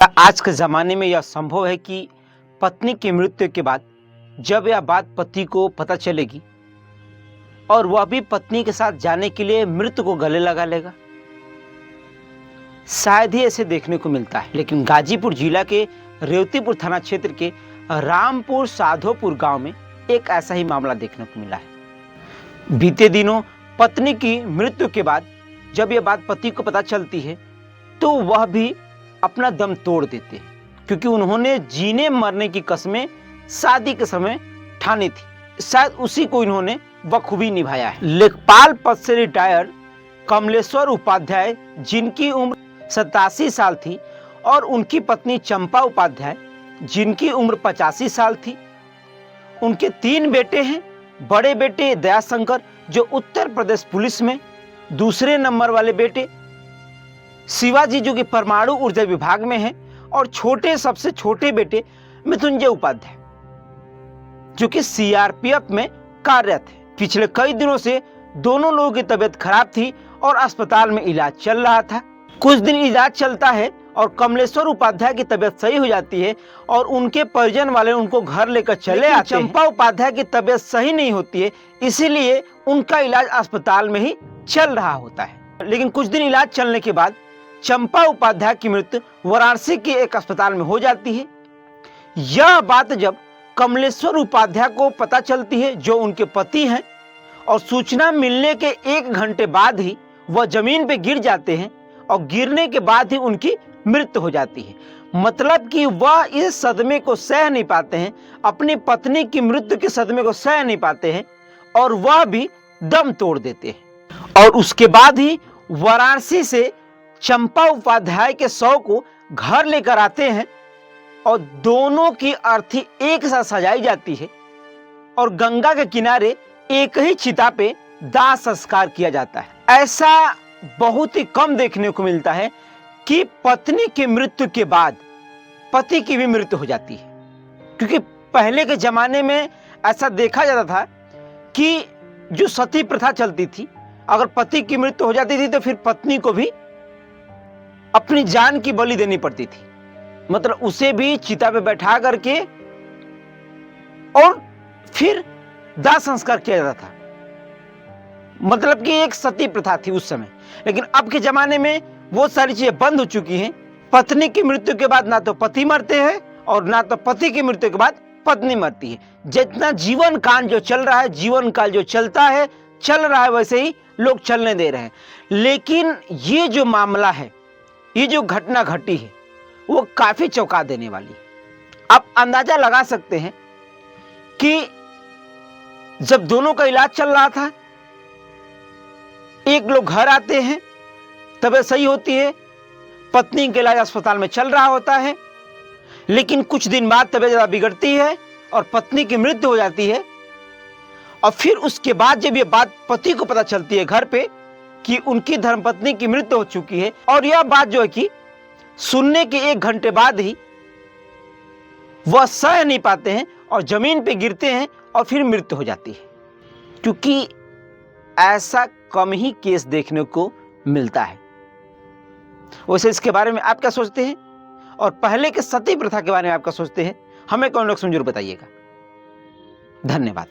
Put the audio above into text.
आज के ज़माने में यह संभव है कि पत्नी की मृत्यु के बाद जब यह बात पति को पता चलेगी और वह भी पत्नी के साथ जाने के लिए मृत्यु को गले लगा लेगा? शायद ही ऐसे देखने को मिलता है, लेकिन गाजीपुर जिला के रेवतीपुर थाना क्षेत्र के रामपुर साधोपुर गांव में एक ऐसा ही मामला देखने को मिला है। बीते दिनों पत्नी की मृत्यु के बाद जब यह बात पति को पता चलती है तो वह भी अपना दम तोड़ देते हैं, क्योंकि उन्होंने जीने मरने की कस्में शादी के समय ठानी थी। शायद उसी को इन्होंने बखूबी निभाया है। लेखपाल पद से रिटायर कमलेश्वर उपाध्याय, जिनकी उम्र 87 साल थी, और उनकी पत्नी चंपा उपाध्याय, जिनकी उम्र 85 साल थी। उनके 3 बेटे हैं। बड़े बेटे दयाशंकर, जो उत्तर प्रदेश पुलिस में, दूसरे नंबर वाले बेटे शिवाजी, जो कि परमाणु ऊर्जा विभाग में है, और सबसे छोटे बेटे मृत्युंजय उपाध्याय, जो कि सीआरपीएफ में कार्यरत है। पिछले कई दिनों से दोनों लोगों की तबीयत खराब थी और अस्पताल में इलाज चल रहा था। कुछ दिन इलाज चलता है और कमलेश्वर उपाध्याय की तबीयत सही हो जाती है और उनके परिजन वाले उनको घर लेकर चले आते हैं। चंपा उपाध्याय की तबीयत सही नहीं होती है, इसीलिए उनका इलाज अस्पताल में ही चल रहा होता है। लेकिन कुछ दिन इलाज चलने के बाद चंपा उपाध्याय की मृत्यु वाराणसी के एक अस्पताल में हो जाती है। यह बात जब कमलेश्वर उपाध्याय को पता चलती है, जो उनके पति हैं, और सूचना मिलने के 1 घंटे बाद ही वह जमीन पे गिर जाते हैं और गिरने के बाद ही उनकी मृत्यु हो जाती है। मतलब कि वह इस सदमे को सह नहीं पाते हैं, अपनी पत्नी की मृत्यु के सदमे को सह नहीं पाते हैं, और वह भी दम तोड़ देते हैं। और उसके बाद ही वाराणसी से चंपा उपाध्याय के शव को घर लेकर आते हैं और दोनों की अर्थी एक साथ सजाई जाती है और गंगा के किनारे एक ही चिता पे दाह संस्कार किया जाता है। ऐसा बहुत ही कम देखने को मिलता है कि पत्नी की मृत्यु के बाद पति की भी मृत्यु हो जाती है, क्योंकि पहले के जमाने में ऐसा देखा जाता था कि जो सती प्रथा चलती थी, अगर पति की मृत्यु हो जाती थी तो फिर पत्नी को भी अपनी जान की बलि देनी पड़ती थी। मतलब उसे भी चिता पे बैठा करके और फिर दाह संस्कार किया जाता था। मतलब कि एक सती प्रथा थी उस समय। लेकिन अब के जमाने में वो सारी चीजें बंद हो चुकी हैं। पत्नी की मृत्यु के बाद ना तो पति मरते हैं और ना तो पति की मृत्यु के बाद पत्नी मरती है। जितना जीवन काल जो चल रहा है, जीवन काल जो चलता है चल रहा है, वैसे ही लोग चलने दे रहे हैं। लेकिन ये जो मामला है, ये जो घटना घटी है, वो काफी चौंका देने वाली है। आप अंदाजा लगा सकते हैं कि जब दोनों का इलाज चल रहा था, एक लोग घर आते हैं, तबीयत सही होती है, पत्नी का इलाज अस्पताल में चल रहा होता है, लेकिन कुछ दिन बाद तबीयत ज्यादा बिगड़ती है और पत्नी की मृत्यु हो जाती है। और फिर उसके बाद जब ये बात पति को पता चलती है घर पे कि उनकी धर्मपत्नी की मृत्यु हो चुकी है, और यह बात जो है कि सुनने के 1 घंटे बाद ही वह सह नहीं पाते हैं और जमीन पे गिरते हैं और फिर मृत्यु हो जाती है। क्योंकि ऐसा कम ही केस देखने को मिलता है। वैसे इसके बारे में आप क्या सोचते हैं, और पहले के सती प्रथा के बारे में आप क्या सोचते हैं, हमें कमेंट बॉक्स में जरूर बताइएगा। धन्यवाद।